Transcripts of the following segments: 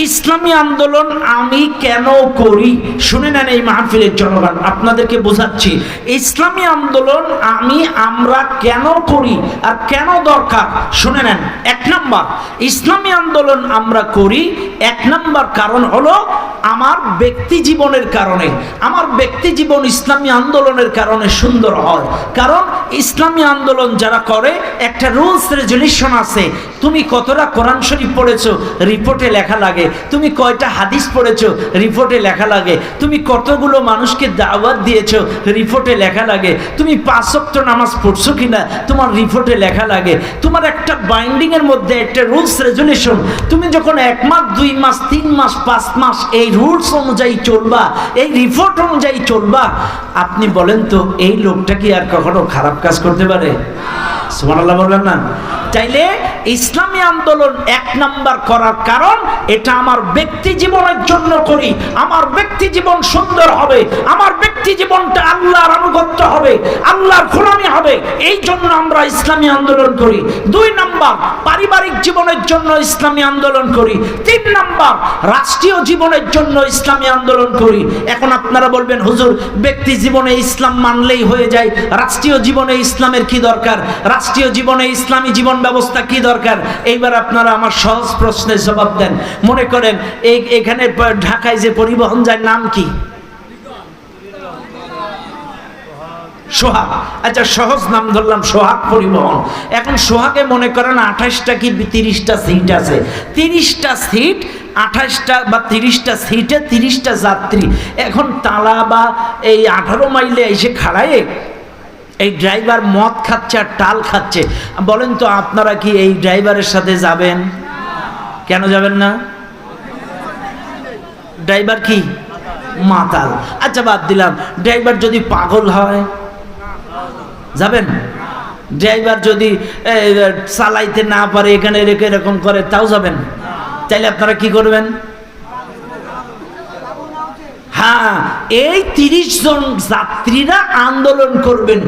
ইসলামী আন্দোলন আমি কেন করি শুনে নেন এই মাহফিলের জনগণ, আপনাদেরকে বোঝাচ্ছি ইসলামী আন্দোলন আমরা কেন করি আর কেন দরকার শুনে নেন। এক নাম্বার, ইসলামী আন্দোলন আমরা করি এক নাম্বার কারণ হলো আমার ব্যক্তি জীবনের কারণে। আমার ব্যক্তি জীবন ইসলামী আন্দোলনের কারণে সুন্দর হয়। কারণ ইসলামী আন্দোলন যারা করে একটা রুলস রেজুলেশন আছে। তুমি কতটা কোরআন শরীফ পড়েছো রিপোর্টে লেখা লাগে, তুমি কয়টা হাদিস পড়েছো রিপোর্টে লেখা লাগে, তুমি কতগুলো মানুষকে দাওয়াত দিয়েছো রিপোর্টে লেখা লাগে, তুমি 5 ওয়াক্ত নামাজ পড়ছো কিনা তোমার রিপোর্টে লেখা লাগে। তোমার একটা বাইন্ডিং এর মধ্যে একটা রুলস রেজুলেশন, তুমি যখন 1 মাস 2 মাস 3 মাস 5 মাস এই রুলস অনুযায়ী চলবা, এই রিপোর্ট অনুযায়ী চলবা, আপনি বলেন তো এই লোকটা কি আর কখনো খারাপ কাজ করতে পারে? সুবহানাল্লাহ বলবেন না? চাইলে ইসলামী আন্দোলন 1 নাম্বার করার কারণ এটা আমার ব্যক্তি জীবনের জন্য করি। আমার ব্যক্তি জীবন সুন্দর হবে, আমার ব্যক্তি জীবনটা আল্লাহর আনুগত্য হবে, আল্লাহর গোলামি হবে, এই জন্য আমরা ইসলামী আন্দোলন করি। 2 নাম্বার, পারিবারিক জীবনের জন্য ইসলামী আন্দোলন করি। 3 নাম্বার, রাষ্ট্রীয় জীবনের জন্য ইসলামী আন্দোলন করি। এখন আপনারা বলবেন হুজুর ব্যক্তি জীবনে ইসলাম মানলেই হয়ে যায়, রাষ্ট্রীয় জীবনে ইসলামের কি দরকার, রাষ্ট্রীয় জীবনে ইসলামী জীবন ব্যবস্থা কি দরকার? এইবার আপনারা আমার সহজ প্রশ্নের জবাব দেন। মনে করেন এখানে ঢাকায় যে পরিবহন যায় নাম কি? সোহাগ। আচ্ছা সহজ নাম ধরলাম সোহাগ পরিবহন। এখন সোহাগে মনে করেন 28টা কি 30টা সিট আছে। 30টা সিট 28টা বা 30টা সিটে 30টা যাত্রী। এখন তালা বা এই 18 মাইলে এসে খাড়ায় এই ড্রাইভার মদ খাচ্ছে আর টাল খাচ্ছে। বলেন তো আপনারা কি এই ড্রাইভারের সাথে যাবেন? কেন যাবেন না? ড্রাইভার কি মাতাল? আচ্ছা বাদ দিলাম, ড্রাইভার যদি পাগল হয় যাবেন? ড্রাইভার যদি চালাইতে না পারে এখানে রেখে এরকম করে তাও যাবেন? তাইলে আপনারা কি করবেন? হ্যাঁ, এই 30 জন যাত্রীরা আন্দোলন করবেন।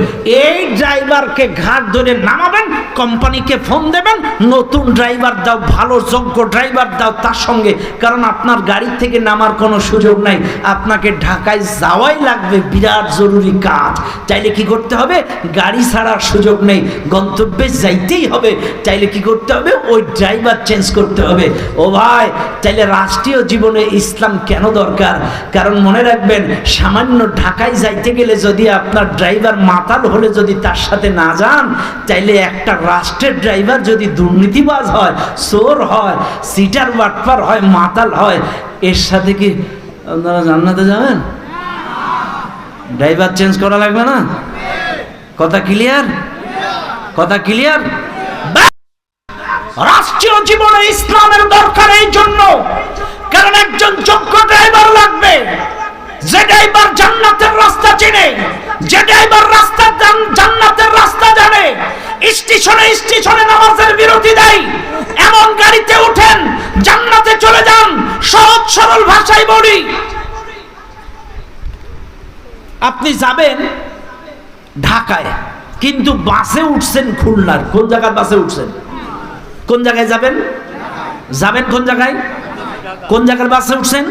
এই ড্রাইভারকে ঘাট ধরে নামাবেন, কোম্পানিকে ফোন দেবেন, নতুন ড্রাইভার দাও, ভালো যোগ্য ড্রাইভার দাও তার সঙ্গে। কারণ আপনার গাড়ি থেকে নামার কোনো সুযোগ নাই, আপনাকে ঢাকায় যাওয়াই লাগবে, বিরাট জরুরি কাজ। চাইলে কি করতে হবে? গাড়ি ছাড়ার সুযোগ নেই, গন্তব্যে যাইতেই হবে। চাইলে কি করতে হবে? ওই ড্রাইভার চেঞ্জ করতে হবে। ও ভাই, চাইলে রাষ্ট্রীয় জীবনে ইসলাম কেন দরকার? কারণ মনে রাখবেন, সামান্য ঢাকায় যাইতে গেলে যদি আপনার ড্রাইভার মাতাল হলে যদি তার সাথে না যান, চাইলে একটা রাষ্ট্রের ড্রাইভার যদি দুর্নীতিবাজ হয়, চোর হয়, সিটার বাটপার হয়, মাতাল হয়, এর সাথে কি আপনারা জান্নাতে যাবেন? ড্রাইভার চেঞ্জ করা লাগবে না? কথা ক্লিয়ার? কথা ক্লিয়ার? রাষ্ট্রীয় জীবনে ইসলামের দরকার এই জন্য, কারণ একজন যোগ্য ড্রাইভার লাগবে, যে ড্রাইভার জান্নাতের রাস্তা চেনে, যে ড্রাইভার জান্নাতের রাস্তা জানে। স্টেশনে স্টেশনে নামাজের বিরতি দেয়, এমন গাড়িতে উঠেন জান্নাতে চলে যান। সহজ সরল ভাষায় বলি, আপনি যাবেন ঢাকায় কিন্তু বাসে উঠছেন খুলনার। কোন জায়গায় বাসে উঠছেন? কোন জায়গায় যাবেন? যাবেন কোন জায়গায়? কোন জায়গার বাসে উঠছেন?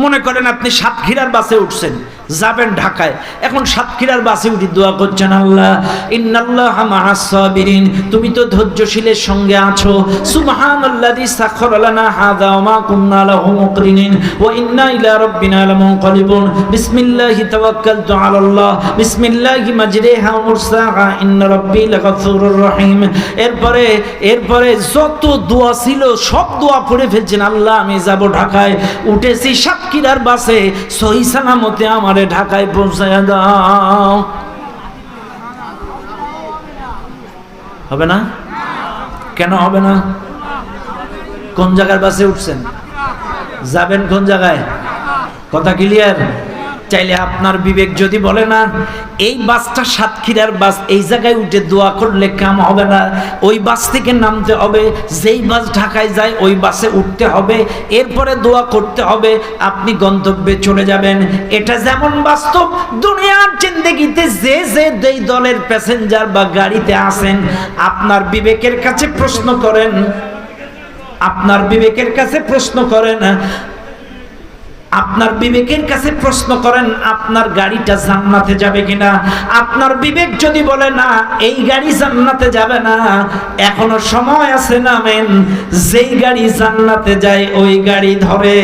মনে করেন আপনি সাতক্ষীরার বাসে উঠছেন, যাবেন ঢাকায়। এখন সাতক্ষীরার বাসে উঠি দোয়া করছেন, আল্লাহ ইন্নাল্লাহা মাআস সাবিরিন, তুমি তো ধৈর্যশীলের সঙ্গে আছো। সুবহানাল্লাযী সাখারা লানা হাযা ওয়া মা কুন্না লাহু মুকরিনিন ওয়া ইন্না ইলা রাব্বিনা লামুনকালিবুন। বিসমিল্লাহি তাওয়াক্কালতু আলাল্লাহ, বিসমিল্লাহি মাজরিহা ওয়া মুরসাহা, ইন্না রাব্বী লাগাফুরুর রহিম। এরপরে যত দোয়া ছিল সব দোয়া পড়ে ফেলছেন। আল্লাহ আমি যাব ঢাকায়, উঠেছি সাতক্ষীরার বাসে, সহি সালামতে আমারে ঢাকায় পৌঁছায় দাও। হবে না? কেন হবে না? কোন জায়গার বাসে উঠছেন? যাবেন কোন জায়গায়? কথা ক্লিয়ার? চাইলে আপনার বিবেক যদি বলে না এই বাসটা সাতক্ষীরার বাস, এই জায়গায় উঠে দোয়া করলে কাম হবে না, ওই বাস থেকে নামতে হবে, যেই বাস ঢাকায় যায় ওই বাসে উঠতে হবে, এরপরে দোয়া করতে হবে, আপনি গন্তব্যে চলে যাবেন। এটা যেমন বাস্তব, দুনিয়ার জিন্দেগিতে যে যেই দলের প্যাসেঞ্জার বা গাড়িতে আসেন, আপনার বিবেকের কাছে প্রশ্ন করেন, আপনার বিবেকের কাছে প্রশ্ন করেন, আপনার বিবেকের কাছে প্রশ্ন করেন আপনার গাড়িটা জান্নাতে যাবে কিনা। আপনার বিবেক যদি বলে না এই গাড়ি জান্নাতে যাবে না, এখনো সময় আছে, নামেন। যেই গাড়ি জান্নাতে যায় ওই গাড়ি ধরে,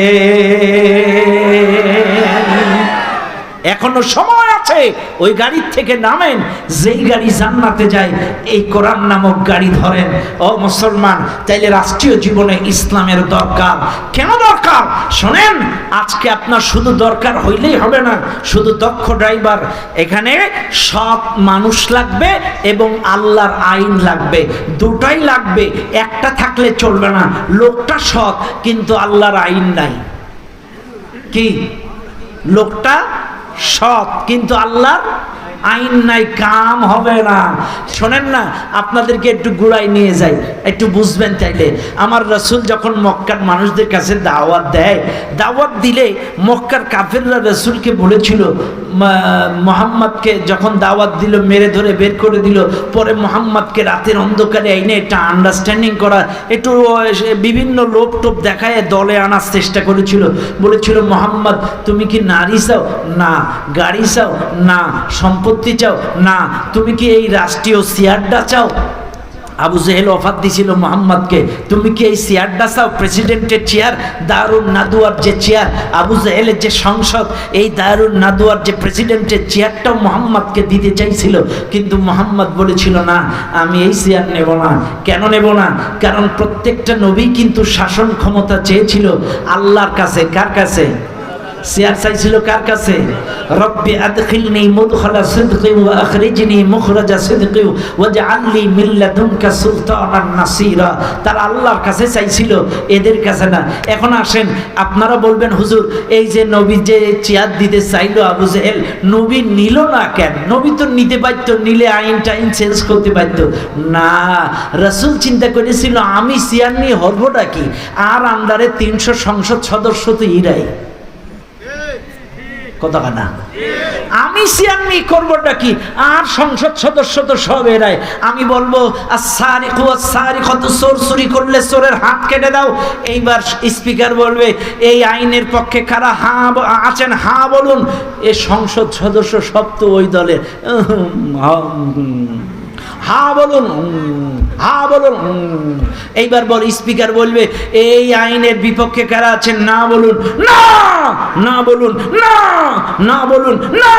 এখনো সময় আছে, ওই গাড়ির থেকে নামেন। যেই গাড়ি জান্নাতে যায় এই কোরআন নামক গাড়ি ধরেন। ও মুসলমান, তাইলে রাষ্ট্রীয় জীবনে ইসলামের দরকার। কেন দরকার শোনেন, আজকে আপনার শুধু দরকার হইলেই হবে না, শুধু দক্ষ ড্রাইভার। এখানে সৎ মানুষ লাগবে এবং আল্লাহর আইন লাগবে, দুটাই লাগবে। একটা থাকলে চলবে না। লোকটা সৎ কিন্তু আল্লাহর আইন নাই। কি? লোকটা সৎ কিন্তু আল্লাহর আইন নাই, কাম হবে না। শোনেন না, আপনাদেরকে একটু গুড়াই নিয়ে যাই, একটু বুঝবেন। তাইলে আমার রাসূল যখন মক্কার মানুষদের কাছে দাওয়াত দেয়, দাওয়াত দিলে মক্কার কাফেররা রাসূলকে বলেছিল, মুহাম্মদকে যখন দাওয়াত দিল মেরে ধরে বের করে দিল, পরে মুহাম্মদকে রাতের অন্ধকারে এনে একটা আন্ডারস্ট্যান্ডিং করা, একটু বিভিন্ন লোভ টোপ দেখায় দলে আনার চেষ্টা করেছিল। বলেছিল, মুহাম্মদ তুমি কি নারী চাও? না। গাড়ি চাও? না। সম্পত্তি চাও? না। তুমি কি এই রাষ্ট্রীয় চেয়ারটা চাও? আবু জেহেল অফার দিছিল মুহাম্মদকে, তুমি কি এই চেয়ারটা চাও? প্রেসিডেন্টের চেয়ার, দারুন নাদুয়ার যে চেয়ার, আবু জেহেলের যে সংসদ, এই দারুন নাদুয়ার যে প্রেসিডেন্টের চেয়ারটাও মুহাম্মদকে দিতে চাইছিল। কিন্তু মুহাম্মদ বলেছিল, না, আমি এই চেয়ার নেব না। কেন নেব না? কারণ প্রত্যেকটা নবী কিন্তু শাসন ক্ষমতা চেয়েছিল আল্লাহর কাছে। কার কাছে? চেয়ার চাইছিল কার কাছে? রব্বি আদখিলনি মুদখালা সিদকি ওয়া আখরিজনি মুখরাজা সিদকি ওয়াজআলনি মিন লাদুনকা সুলতানান নাসীরা। তারা আল্লাহর কাছে চাইছিল, এদের কাছে না। এখন আসেন, আপনারা বলবেন, হুজুর এই যে নবী যে চেয়ার দিতে চাইলো আবু জেহেল, নবী নিল না কেন? নবী তো নিতে পারতো, নিলে আইন টাইন চেঞ্জ করতে পারতো না। রাসূল চিন্তা করেছিল, আমি চেয়ার নিয়ে হরবটা কি? আর আন্ডারে 300 সংসদ সদস্য তো ইরাই, কথা না। আমি সিয়ামি করবোটা কি? আর সংসদ সদস্য তো সব এরাই। আমি বলবো আস-সারিকু ওয়াস-সারিকাতু, চোর চুরি করলে চোরের হাত কেটে দাও। এইবার স্পিকার বলবে, এই আইনের পক্ষে কারা আছেন হ্যাঁ বলুন। এই সংসদ সদস্য সব তো ওই দলের, হ্যাঁ বলুন, হ্যাঁ বলুন। এইবার বল, স্পিকার বলবে, এই আইনের বিপক্ষে কারা আছেন না বলুন। না, না বলুন, না, না বলুন, না।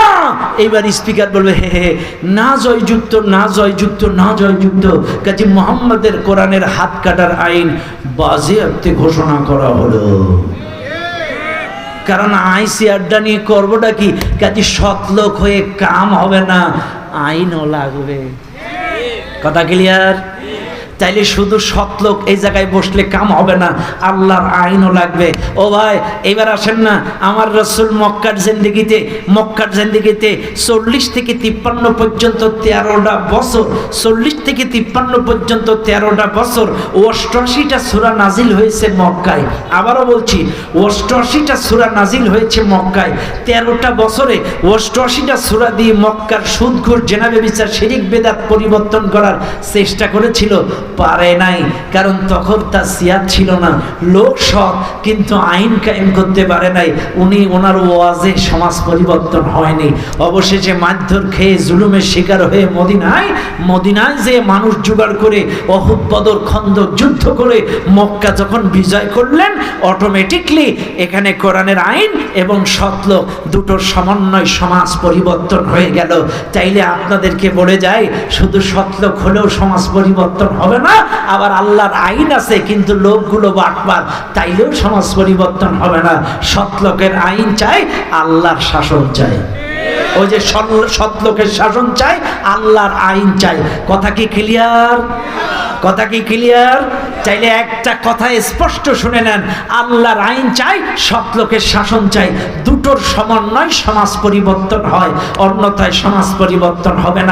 এইবার স্পিকার বলবে, হে হে, না জয়যুক্ত, না জয়যুক্ত, না জয়যুক্ত। কাজী মুহাম্মদের কোরআনের হাত কাটার আইন বাজেয়াপ্তে ঘোষণা করা হলো। কারণ আইসিআরটা নিয়ে করবোটা কি? কাজী সৎ লোক হয়ে কাম হবে না, আইনও লাগবে। কথা ক্লিয়ার? তাইলে শুধু সৎ লোক এই জায়গায় বসলে কাম হবে না, আল্লাহর আইনও লাগবে। ও ভাই, এবার আসেন না, আমার রাসূল মক্কার জিন্দেগিতে 40 থেকে 53 পর্যন্ত 13টা বছর, 40 থেকে 53 পর্যন্ত 13টা বছর 88টা সূরা নাজিল হয়েছে মক্কায়। আবারও বলছি, 88টা সূরা নাজিল হয়েছে মক্কায়। 13টা বছরে 88টা সূরা দিয়ে মক্কার সুদঘুষ জেনাবে বিচার শিরিক বেদাত পরিবর্তন করার চেষ্টা করেছিল, পারে নাই। কারণ তখন তার সিয়াদ ছিল না, লোক সৎ কিন্তু আইন কায়েম করতে পারে নাই। ওনার ওয়াজে সমাজ পরিবর্তন হয়নি। অবশেষে মারধর খেয়ে জুলুমের শিকার হয়ে মদিনায় যে মানুষ জোগাড় করে অহুদ বদর খন্দক যুদ্ধ করে মক্কা যখন বিজয় করলেন, অটোমেটিকলি এখানে কোরআনের আইন এবং সৎলোক দুটোর সমন্বয় সমাজ পরিবর্তন হয়ে গেল। চাইলে আপনাদেরকে বলে যায়, শুধু সৎলোক হলেও সমাজ পরিবর্তন হবে না, আবার আল্লাহর আইন আছে কিন্তু লোকগুলো বাটপার, তাইলেও সমাজ পরিবর্তন হবে না। সৎলোকের আইন চাই, আল্লাহর শাসন চাই। ওই যে সৎলোকের শাসন চাই, আল্লাহর আইন চাই। কথা কি ক্লিয়ার? কথা কি ক্লিয়ার? চাইলে একটা কথা স্পষ্ট শুনে নেন, আল্লাহর আইন চাই, সৎলোকের শাসন চাই। দুটোর সমন্বয় সমাজ পরিবর্তন হয়, অন্যথায় সমাজ পরিবর্তন হবে না।